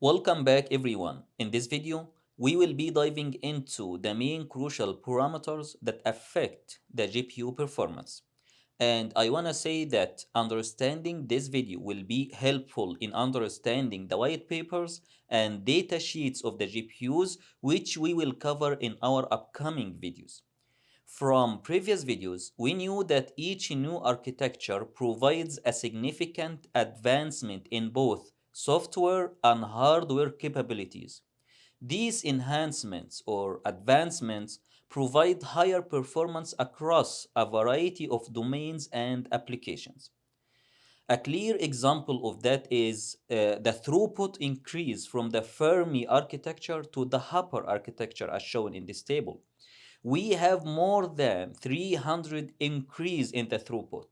Welcome back everyone. In this video, we will be diving into the main crucial parameters that affect the GPU performance. And I want to say that understanding this video will be helpful in understanding the white papers and data sheets of the GPUs, which we will cover in our upcoming videos. From previous videos, we knew that each new architecture provides a significant advancement in both software and hardware capabilities. These enhancements or advancements provide higher performance across a variety of domains and applications. A clear example of that is the throughput increase from the Fermi architecture to the Hopper architecture as shown in this table. We have more than 300 increase in the throughput.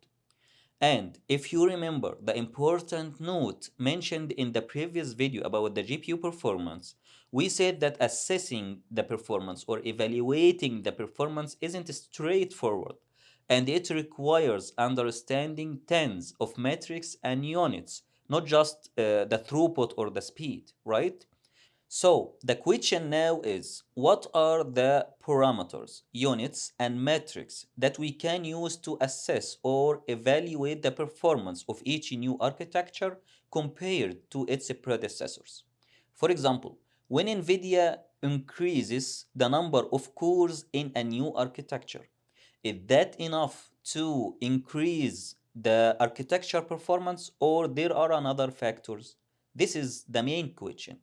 And if you remember the important note mentioned in the previous video about the GPU performance, we said that assessing the performance or evaluating the performance isn't straightforward, and it requires understanding tens of metrics and units, not just the throughput or the speed, right? So the question now is, what are the parameters, units, and metrics that we can use to assess or evaluate the performance of each new architecture compared to its predecessors? For example, when NVidia increases the number of cores in a new architecture, is that enough to increase the architecture performance, or there are another factors? This is the main question.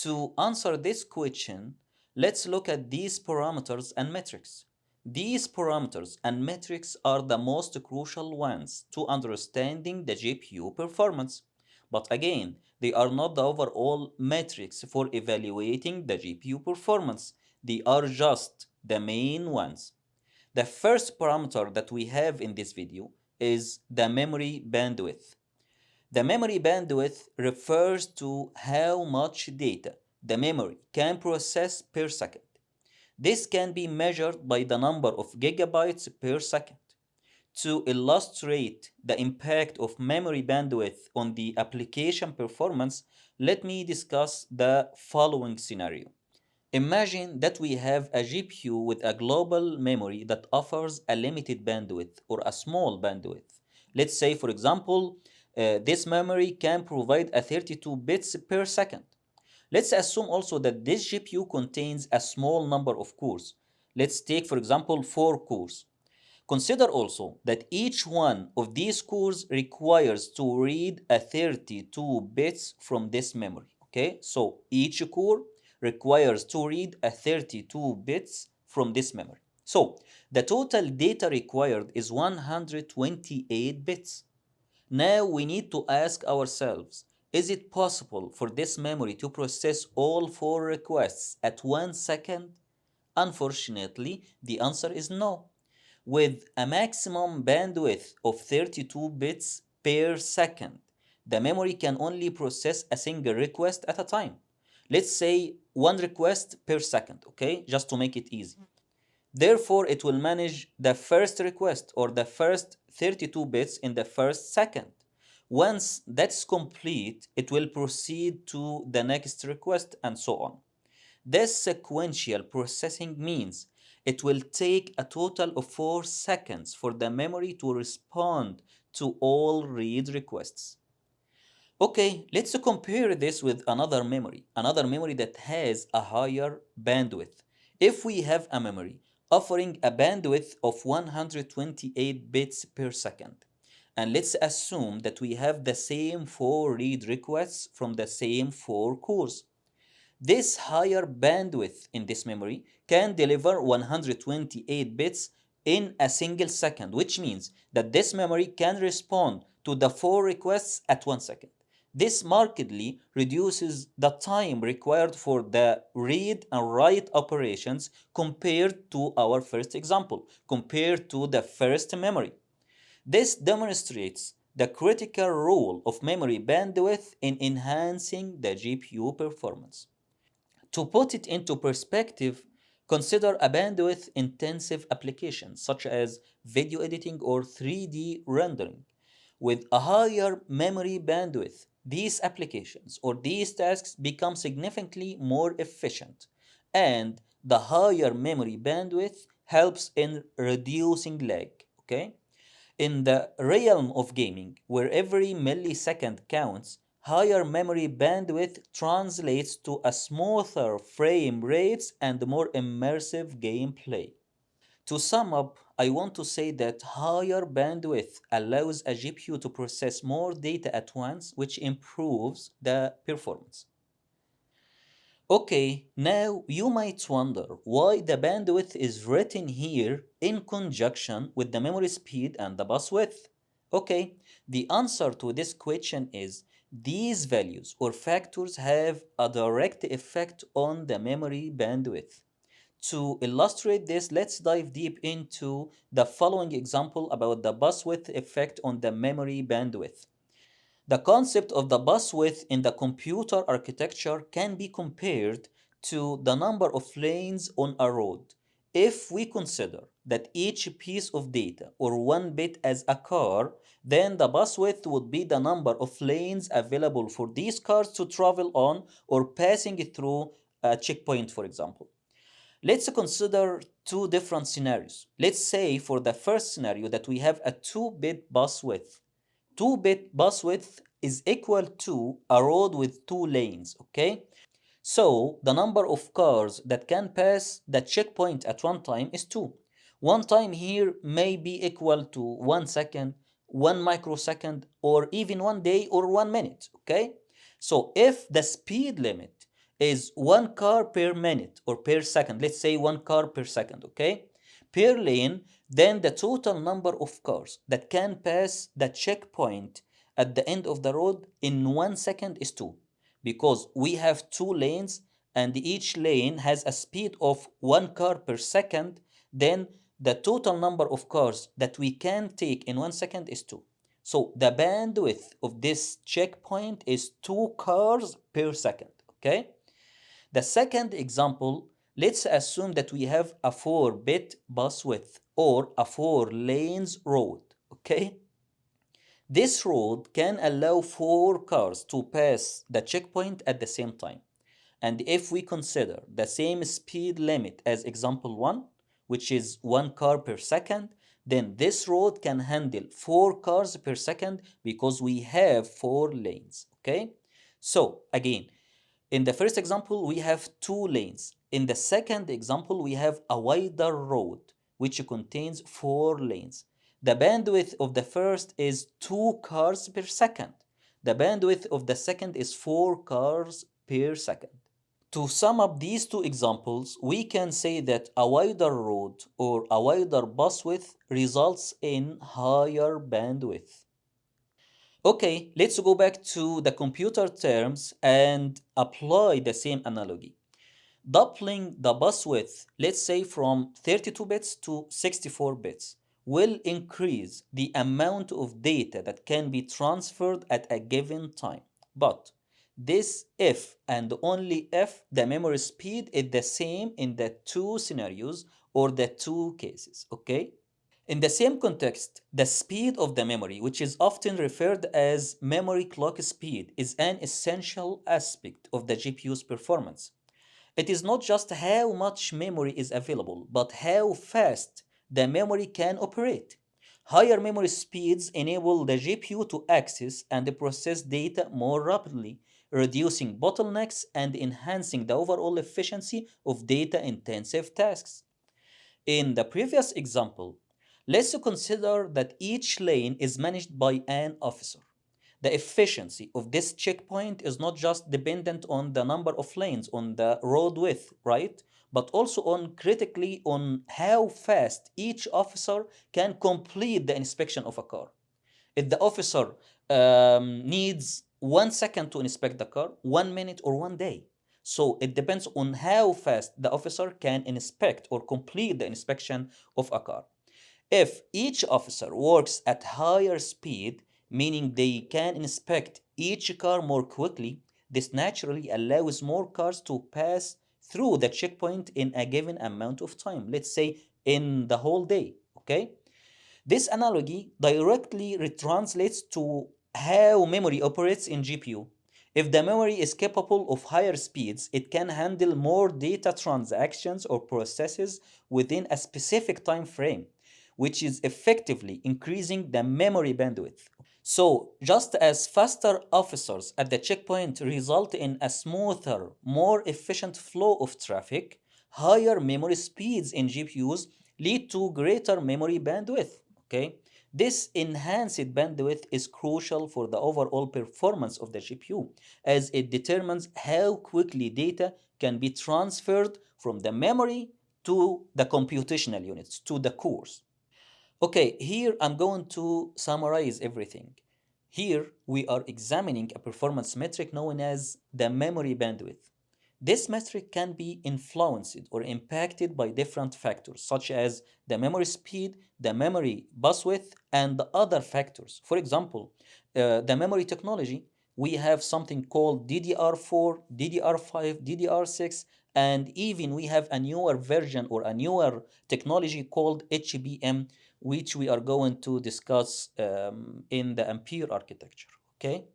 To answer this question, let's look at these parameters and metrics. These parameters and metrics are the most crucial ones to understanding the GPU performance. But again, they are not the overall metrics for evaluating the GPU performance. They are just the main ones. The first parameter that we have in this video is the memory bandwidth. The memory bandwidth refers to how much data the memory can process per second. This can be measured by the number of gigabytes per second. To illustrate the impact of memory bandwidth on the application performance, let me discuss the following scenario. Imagine that we have a GPU with a global memory that offers a limited bandwidth or a small bandwidth. Let's say, for example, this memory can provide a 32 bits per second. Let's assume also that this GPU contains a small number of cores. Let's take, for example, 4 cores. Consider also that each one of these cores requires to read a 32 bits from this memory. Okay, so each core requires to read a 32 bits from this memory. So the total data required is 128 bits. Now we need to ask ourselves, is it possible for this memory to process all 4 requests at 1 second? Unfortunately, the answer is no. With a maximum bandwidth of 32 bits per second, the memory can only process a single request at a time. Let's say 1 request per second, okay? Just to make it easy. Therefore, it will manage the first request or the first 32 bits in the first second. Once that's complete, it will proceed to the next request and so on. This sequential processing means it will take a total of 4 seconds for the memory to respond to all read requests. Okay, let's compare this with another memory that has a higher bandwidth. If we have a memory offering a bandwidth of 128 bits per second, and let's assume that we have the same 4 read requests from the same 4 cores. This higher bandwidth in this memory can deliver 128 bits in a single second, which means that this memory can respond to the 4 requests at 1 second. This markedly reduces the time required for the read and write operations compared to our first example, compared to the first memory. This demonstrates the critical role of memory bandwidth in enhancing the GPU performance. To put it into perspective, consider a bandwidth-intensive application such as video editing or 3D rendering. With a higher memory bandwidth, these applications or these tasks become significantly more efficient, and the higher memory bandwidth helps in reducing lag. Okay? In the realm of gaming, where every millisecond counts, higher memory bandwidth translates to a smoother frame rates and more immersive gameplay. To sum up, I want to say that higher bandwidth allows a GPU to process more data at once, which improves the performance. Okay, now you might wonder why the bandwidth is written here in conjunction with the memory speed and the bus width. Okay, the answer to this question is these values or factors have a direct effect on the memory bandwidth. To illustrate this, let's dive deep into the following example about the bus width effect on the memory bandwidth. The concept of the bus width in the computer architecture can be compared to the number of lanes on a road. If we consider that each piece of data or one bit as a car, then the bus width would be the number of lanes available for these cars to travel on or passing through a checkpoint, for example. Let's consider two different scenarios. Let's say for the first scenario that we have a 2-bit bus width. 2-bit bus width is equal to a road with 2 lanes, okay? So the number of cars that can pass the checkpoint at one time is 2. One time here may be equal to 1 second, 1 microsecond, or even 1 day or 1 minute, okay? So if the speed limit is 1 car per minute or per second, let's say 1 car per second, okay, per lane, then the total number of cars that can pass the checkpoint at the end of the road in 1 second is 2, because we have 2 lanes and each lane has a speed of 1 car per second. Then the total number of cars that we can take in 1 second is 2. So the bandwidth of this checkpoint is 2 cars per second, okay? The second example, let's assume that we have a 4-bit bus width or a 4 lanes road, okay? This road can allow 4 cars to pass the checkpoint at the same time. And if we consider the same speed limit as example 1, which is 1 car per second, then this road can handle 4 cars per second because we have 4 lanes, okay? So again, in the first example, we have 2 lanes. In the second example, we have a wider road, which contains 4 lanes. The bandwidth of the first is 2 cars per second. The bandwidth of the second is 4 cars per second. To sum up these two examples, we can say that a wider road or a wider bus width results in higher bandwidth. Okay, let's go back to the computer terms and apply the same analogy. Doubling the bus width, let's say from 32 bits to 64 bits, will increase the amount of data that can be transferred at a given time. But this if and only if the memory speed is the same in the two scenarios or the two cases, okay? In the same context, the speed of the memory, which is often referred as memory clock speed, is an essential aspect of the GPU's performance. It is not just how much memory is available, but how fast the memory can operate. Higher memory speeds enable the GPU to access and process data more rapidly, reducing bottlenecks and enhancing the overall efficiency of data-intensive tasks. In the previous example, let's consider that each lane is managed by an officer. The efficiency of this checkpoint is not just dependent on the number of lanes on the road width, right? But also on critically on how fast each officer can complete the inspection of a car. If the officer needs 1 second to inspect the car, 1 minute, or 1 day. So it depends on how fast the officer can inspect or complete the inspection of a car. If each officer works at higher speed, meaning they can inspect each car more quickly, this naturally allows more cars to pass through the checkpoint in a given amount of time, let's say in the whole day, okay? This analogy directly retranslates to how memory operates in GPU. If the memory is capable of higher speeds, it can handle more data transactions or processes within a specific time frame, which is effectively increasing the memory bandwidth. So, just as faster officers at the checkpoint result in a smoother, more efficient flow of traffic, higher memory speeds in GPUs lead to greater memory bandwidth. Okay? This enhanced bandwidth is crucial for the overall performance of the GPU, as it determines how quickly data can be transferred from the memory to the computational units, to the cores. Okay, here I'm going to summarize everything. Here we are examining a performance metric known as the memory bandwidth. This metric can be influenced or impacted by different factors such as the memory speed, the memory bus width, and the other factors. For example, the memory technology, we have something called DDR4, DDR5, DDR6, and even we have a newer version or a newer technology called HBM, which we are going to discuss in the Ampere architecture. Okay.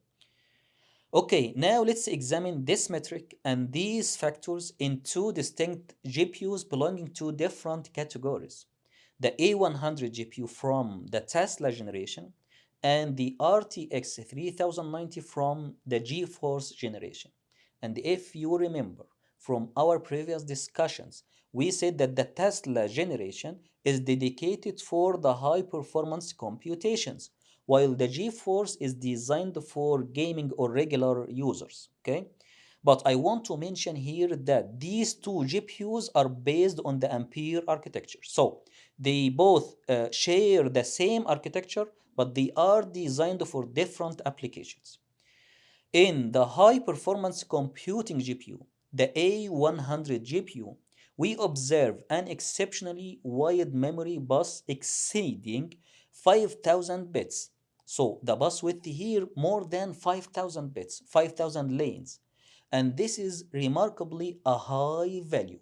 Okay, now let's examine this metric and these factors in two distinct GPUs belonging to different categories. The A100 GPU from the Tesla generation and the RTX 3090 from the GeForce generation. And if you remember from our previous discussions, we said that the Tesla generation is dedicated for the high performance computations, while the GeForce is designed for gaming or regular users. Okay, but I want to mention here that these two GPUs are based on the Ampere architecture. So they both share the same architecture, but they are designed for different applications. In the high performance computing GPU, the A100 GPU, we observe an exceptionally wide memory bus exceeding 5,000 bits. So the bus width here more than 5,000 bits, 5,000 lanes. And this is remarkably a high value.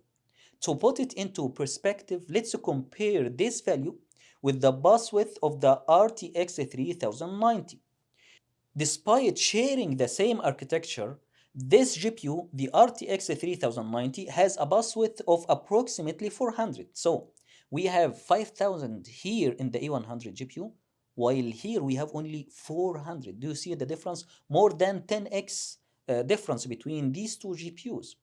To put it into perspective, let's compare this value with the bus width of the RTX 3090. Despite sharing the same architecture, this GPU, the RTX 3090, has a bus width of approximately 400. So we have 5000 here in the A100 GPU, while here we have only 400. Do you see the difference? More than 10x difference between these two GPUs.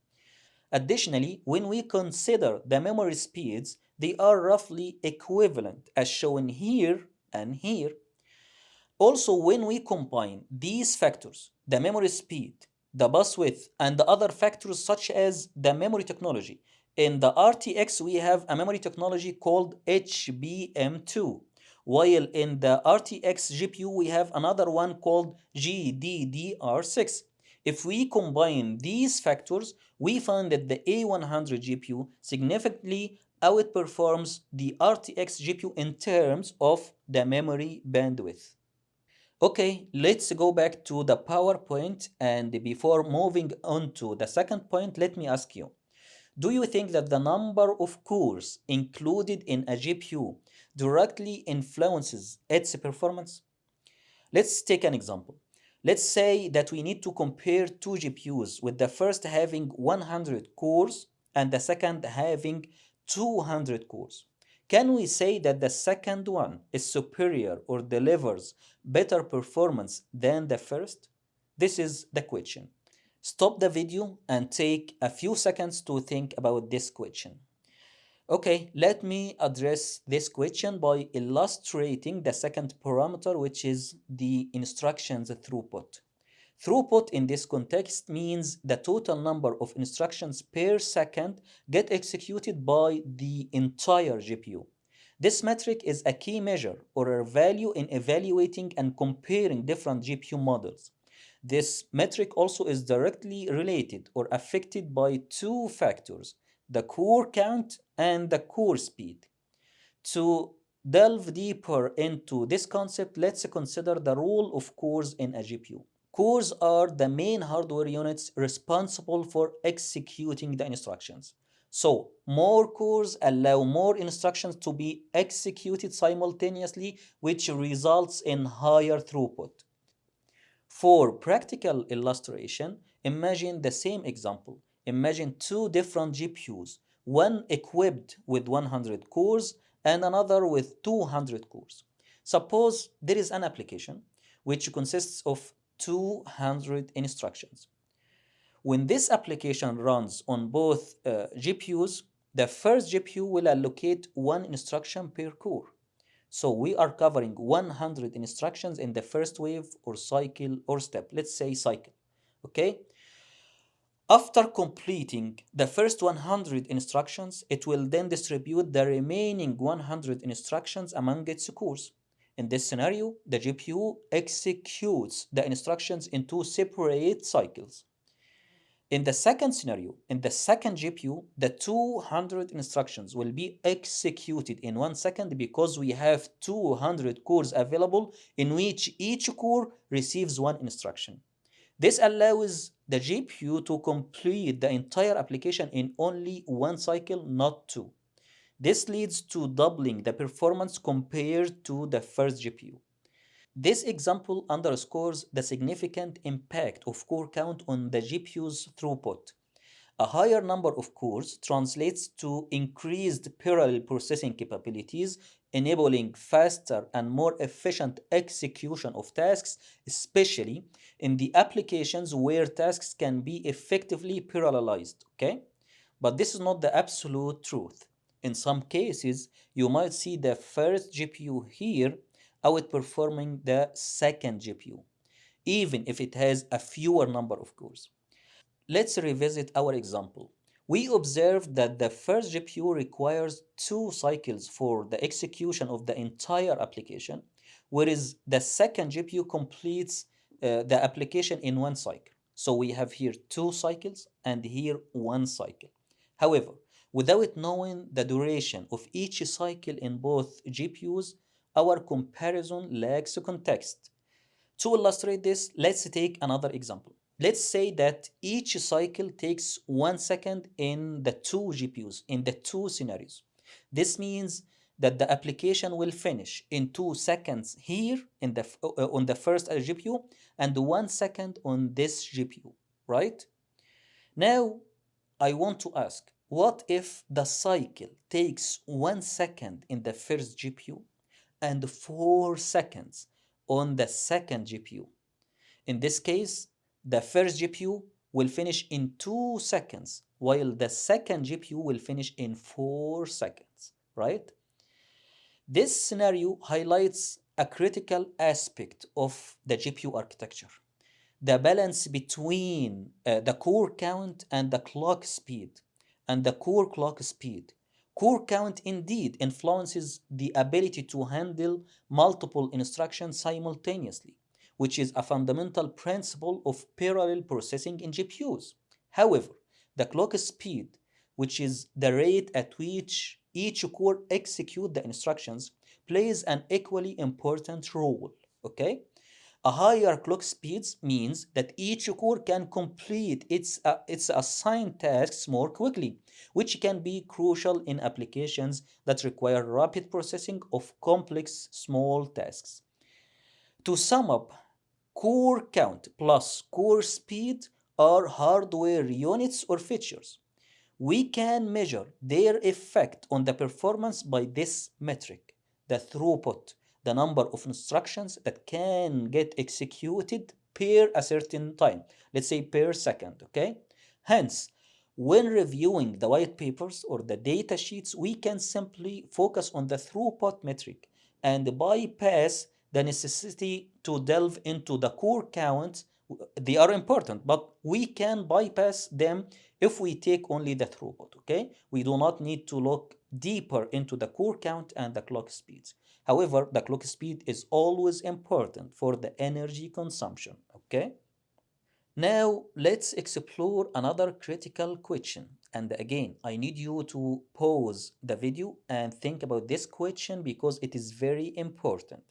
Additionally, when we consider the memory speeds, they are roughly equivalent as shown here and here. Also, when we combine these factors, the memory speed, the bus width, and the other factors such as the memory technology, in the RTX we have a memory technology called HBM2, while in the RTX GPU we have another one called GDDR6. If we combine these factors, we find that the A100 GPU significantly outperforms the RTX GPU in terms of the memory bandwidth. Okay, let's go back to the PowerPoint, and before moving on to the second point, let me ask you, do you think that the number of cores included in a GPU directly influences its performance? Let's take an example. Let's say that we need to compare two GPUs with the first having 100 cores and the second having 200 cores. Can we say that the second one is superior or delivers better performance than the first? This is the question. Stop the video and take a few seconds to think about this question. Okay, let me address this question by illustrating the second parameter, which is the instructions throughput. Throughput in this context means the total number of instructions per second get executed by the entire GPU. This metric is a key measure or a value in evaluating and comparing different GPU models. This metric also is directly related or affected by two factors, the core count and the core speed. To delve deeper into this concept, let's consider the role of cores in a GPU. Cores are the main hardware units responsible for executing the instructions. So, more cores allow more instructions to be executed simultaneously, which results in higher throughput. For practical illustration, imagine the same example. Imagine two different GPUs, one equipped with 100 cores and another with 200 cores. Suppose there is an application which consists of 200 instructions. When this application runs on both GPUs, the first GPU will allocate one instruction per core. So we are covering 100 instructions in the first wave or cycle or step. Let's say cycle. Okay? After completing the first 100 instructions, it will then distribute the remaining 100 instructions among its cores. In this scenario, the GPU executes the instructions in two separate cycles. In the second scenario, in the second GPU, the 200 instructions will be executed in 1 second because we have 200 cores available in which each core receives one instruction. This allows the GPU to complete the entire application in only one cycle, not two. This leads to doubling the performance compared to the first GPU. This example underscores the significant impact of core count on the GPU's throughput. A higher number of cores translates to increased parallel processing capabilities, enabling faster and more efficient execution of tasks, especially in the applications where tasks can be effectively parallelized. Okay? But this is not the absolute truth. In some cases, you might see the first GPU here outperforming the second GPU, even if it has a fewer number of cores. Let's revisit our example. We observed that the first GPU requires 2 cycles for the execution of the entire application, whereas the second GPU completes the application in 1 cycle. So we have here 2 cycles and here 1 cycle. However, without knowing the duration of each cycle in both GPUs, our comparison lacks context. To illustrate this, let's take another example. Let's say that each cycle takes 1 second in the two GPUs, in the two scenarios. This means that the application will finish in 2 seconds here on the first GPU and 1 second on this GPU, right? Now, I want to ask, what if the cycle takes 1 second in the first GPU and 4 seconds on the second GPU? In this case, the first GPU will finish in 2 seconds, while the second GPU will finish in 4 seconds, right? This scenario highlights a critical aspect of the GPU architecture: the balance between the core count and the clock speed, and the core clock speed. Core count indeed influences the ability to handle multiple instructions simultaneously, which is a fundamental principle of parallel processing in GPUs. However, the clock speed, which is the rate at which each core executes the instructions, plays an equally important role. Okay? A higher clock speed means that each core can complete its assigned tasks more quickly, which can be crucial in applications that require rapid processing of complex small tasks. To sum up, core count plus core speed are hardware units or features. We can measure their effect on the performance by this metric: the throughput, the number of instructions that can get executed per a certain time, let's say per second, okay? Hence, when reviewing the white papers or the data sheets, we can simply focus on the throughput metric and bypass the necessity to delve into the core count. They are important, but we can bypass them if we take only the throughput, okay? We do not need to look deeper into the core count and the clock speeds. However, the clock speed is always important for the energy consumption, okay? Now, let's explore another critical question. And again, I need you to pause the video and think about this question because it is very important.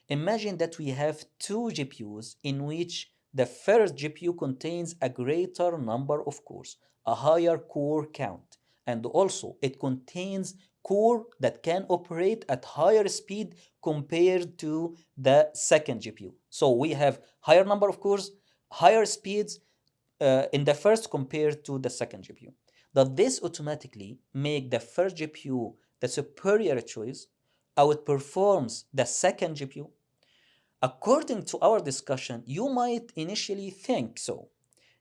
Imagine that we have two GPUs in which the first GPU contains a greater number of cores, a higher core count, And also, it contains core that can operate at higher speed compared to the second GPU. So we have higher number of cores, higher speeds in the first compared to the second GPU. Does this automatically make the first GPU the superior choice? Outperforms the second GPU? According to our discussion, you might initially think so.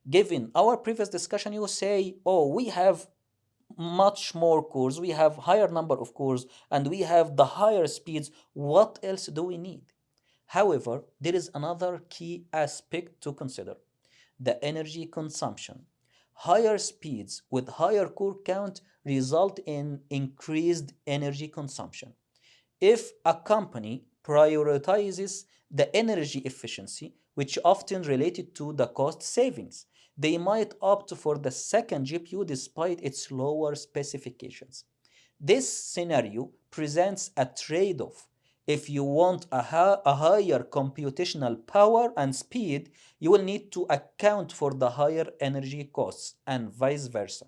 Given our previous discussion, you say, oh, we have much more cores, we have higher number of cores, and we have the higher speeds. What else do we need? However, there is another key aspect to consider: the energy consumption. Higher speeds with higher core count result in increased energy consumption. If a company prioritizes the energy efficiency, which often related to the cost savings, they might opt for the second GPU despite its lower specifications. This scenario presents a trade-off. If you want a higher computational power and speed, you will need to account for the higher energy costs and vice versa.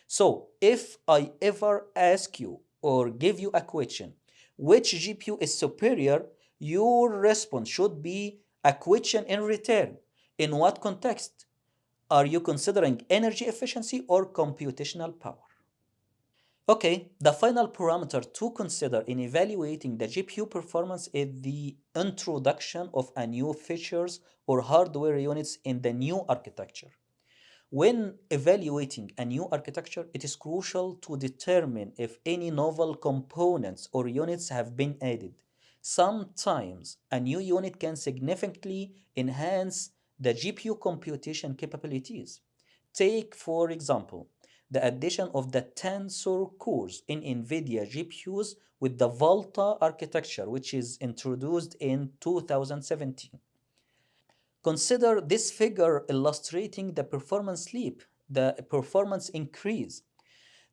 So, if I ever ask you or give you a question, which GPU is superior, your response should be a question in return. In what context? Are you considering energy efficiency or computational power? Okay, the final parameter to consider in evaluating the GPU performance is the introduction of a new features or hardware units in the new architecture. When evaluating a new architecture, it is crucial to determine if any novel components or units have been added. Sometimes a new unit can significantly enhance the GPU computation capabilities. Take, for example, the addition of the tensor cores in NVIDIA GPUs with the Volta architecture, which is introduced in 2017. Consider this figure illustrating the performance leap, the performance increase.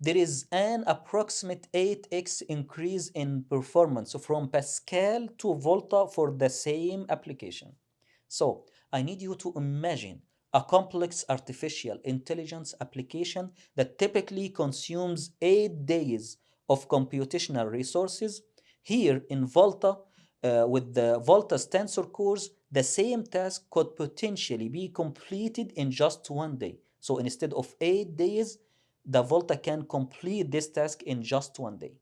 There is an approximate 8x increase in performance from Pascal to Volta for the same application. So, I need you to imagine a complex artificial intelligence application that typically consumes 8 days of computational resources. Here in Volta, with the Volta's tensor cores, the same task could potentially be completed in just 1 day. So instead of 8 days, the Volta can complete this task in just 1 day.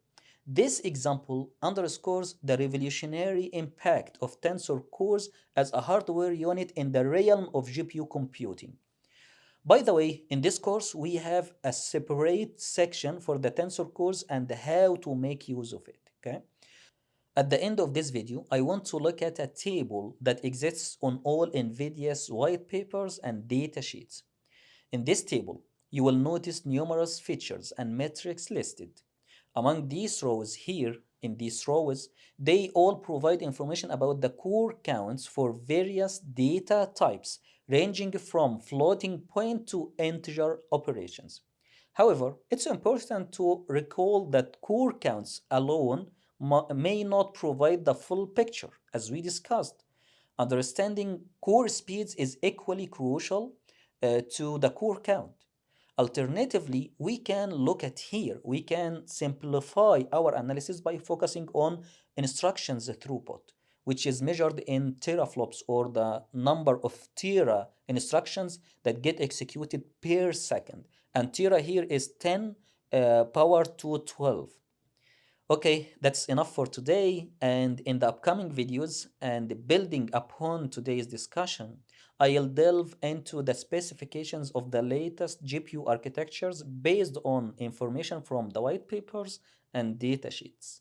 This example underscores the revolutionary impact of tensor cores as a hardware unit in the realm of GPU computing. By the way, in this course, we have a separate section for the tensor cores and how to make use of it. Okay? At the end of this video, I want to look at a table that exists on all NVIDIA's white papers and data sheets. In this table, you will notice numerous features and metrics listed. Among these rows here, in these rows, they all provide information about the core counts for various data types, ranging from floating point to integer operations. However, it's important to recall that core counts alone may not provide the full picture, as we discussed. Understanding core speeds is equally crucial to the core count. Alternatively, we can look at here, we can simplify our analysis by focusing on instructions throughput, which is measured in teraflops, or the number of tera instructions that get executed per second. And tera here is 10 power to 12. Okay, that's enough for today, and in the upcoming videos and building upon today's discussion, I'll delve into the specifications of the latest GPU architectures based on information from the white papers and datasheets.